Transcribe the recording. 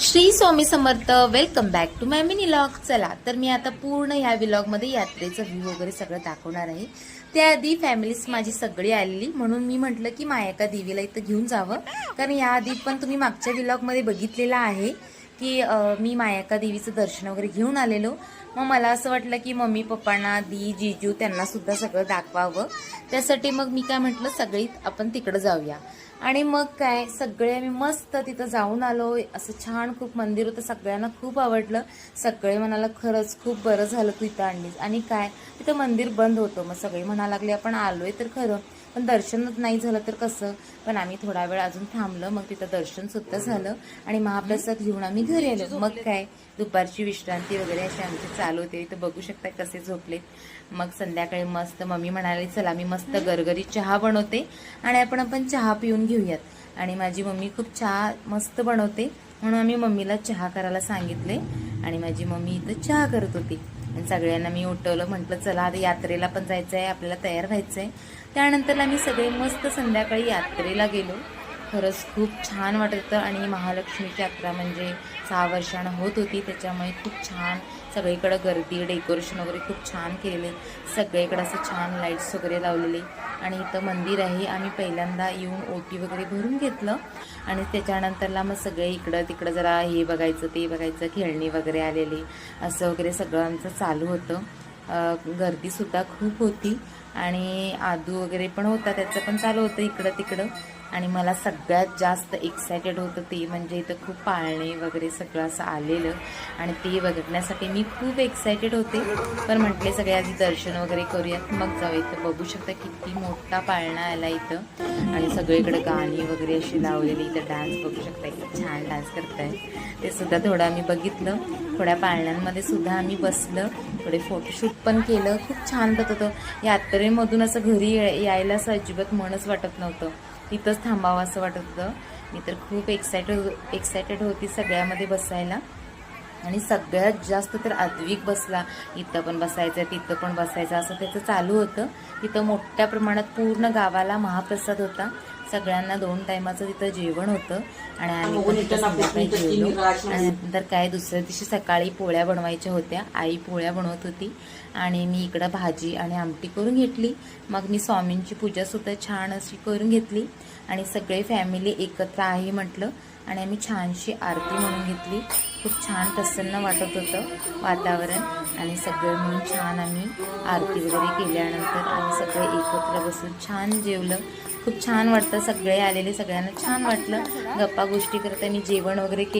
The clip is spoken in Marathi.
Shri Swami Samarth. Welcome back to my mini vlog. चला तर मी आता पूर्ण ह्या व्लॉगमध्ये यात्रेचं व्ह्यू वगैरे सगळं दाखवणार आहे. त्याआधी फॅमिलीज माझी सगळी आलेली, म्हणून मी म्हटलं की मायाका देवीला इथं घेऊन जावं. कारण याआधी पण तुम्ही मागच्या व्लॉगमध्ये बघितलेलं आहे की मी मायाका देवीचं दर्शन वगैरे घेऊन आलेलो. मग मला असं वाटलं की मम्मी पप्पांना, दी, जीजू त्यांना सुद्धा सगळं दाखवावं. त्यासाठी मग मी काय म्हटलं, सगळी आपण तिकडं जाऊया. आणि मग काय सगळे आम्ही मस्त तिथं जाऊन आलो. असं छान खूप मंदिर होतं, सगळ्यांना खूप आवडलं. सगळे म्हणाला खरंच खूप बरं झालं तू इथं आणलीस. आणि काय तिथं मंदिर बंद होतं, मग सगळे म्हणा लागले आपण आलोय तर खरं, पण दर्शनच नाही झालं तर कसं. पण आम्ही थोडा वेळ अजून थांबलं, मग तिथं दर्शन सुद्धा झालं आणि महाप्रसाद घेऊन आम्ही घरी आलो. मग काय दुपारची विश्रांती वगैरे असे आमचे चालू होते. इथं बघू शकता कसे झोपलेत. मग संध्याकाळी मस्त मम्मी म्हणाली चला मी मस्त गरगरी चहा बनवते आणि आपण चहा पिऊन घेऊयात. आणि माझी मम्मी खूप चहा मस्त बनवते, म्हणून आम्ही मम्मीला चहा करायला सांगितले आणि माझी मम्मी इथं चहा करत होती. आणि सगळ्यांना मी उठवलं, म्हटलं चला आता यात्रेला पण जायचं आहे, आपल्याला तयार व्हायचं आहे. त्यानंतर आम्ही सगळे मस्त संध्याकाळी यात्रेला गेलो. खरंच खूप छान वाटत होतं. आणि महालक्ष्मीची यात्रा म्हणजे 6 वर्षानं होत होती, त्याच्यामुळे खूप छान सगळीकडं गर्दी, डेकोरेशन वगैरे खूप छान केलेले. सगळीकडं असं छान लाईट्स वगैरे लावलेले. आणि इथं मंदिर आहे. आम्ही पहिल्यांदा येऊन ओटी वगैरे भरून घेतलं आणि त्याच्यानंतरला मग सगळे इकडं तिकडं जरा हे बघायचं ते बघायचं, खेळणी वगैरे आलेली असं वगैरे सगळं आमचं चालू होतं. गर्दीसुद्धा खूप होती आणि आदू वगैरे पण होता, त्याचं पण चालू होतं इकडं तिकडं. आणि मला सगळ्यात जास्त एक्सायटेड होतं ते म्हणजे इथं खूप पाळणे वगैरे सगळं असं आलेलं आणि ते बघण्यासाठी मी खूप एक्सायटेड होते. पण म्हटले सगळे आधी दर्शन वगैरे करूयात मग जाऊ. इथं बघू शकता किती मोठा पाळणा आला इथं आणि सगळीकडे गाणी वगैरे अशी लावलेली. इथं डान्स बघू शकता, किती छान डान्स करताय ते सुद्धा थोडं आम्ही बघितलं. थोड्या पाळण्यांमध्ये सुद्धा आम्ही बसलं, थोडे फोटोशूट पण केलं. खूप छान वाटत होतं. यात्रेमधून असं घरी यायला असं अजिबात मनच वाटत नव्हतं, तिथंच थांबावं असं वाटत होतं. मी तर खूप एक्सायटेड होती सगळ्यामध्ये बसायला. आणि सगळ्यात जास्त तर आद्विक बसला. इथं पण बसायचं, तिथं पण बसायचं असं त्याचं चालू होतं. तिथं मोठ्या प्रमाणात पूर्ण गावाला महाप्रसाद होता. सगळ्यांना 2 टायमाचं तिथं जेवण होतं आणि आम्ही पण तिथं संध्याकाळी जेवलो. आणि नंतर काय दुसऱ्या दिवशी सकाळी पोळ्या बनवायच्या होत्या. आई पोळ्या बनवत होती आणि मी इकडं भाजी आणि आमटी करून घेतली. मग मी स्वामींची पूजासुद्धा छान अशी करून घेतली आणि सगळे फॅमिली एकत्र आहे म्हटलं आणि आम्ही छानशी आरती म्हणून घेतली. खूप छान प्रसन्न वाटत होतं वातावरण आणि सगळे मिळून छान आम्ही आरती वगैरे केल्यानंतर आम्ही सगळे एकत्र बसून छान जेवलं. खूप छान वाटतं. सगळे आलेले सगळ्यांना छान वाटलं. गप्पा गोष्टी करता मी जेवण वगैरे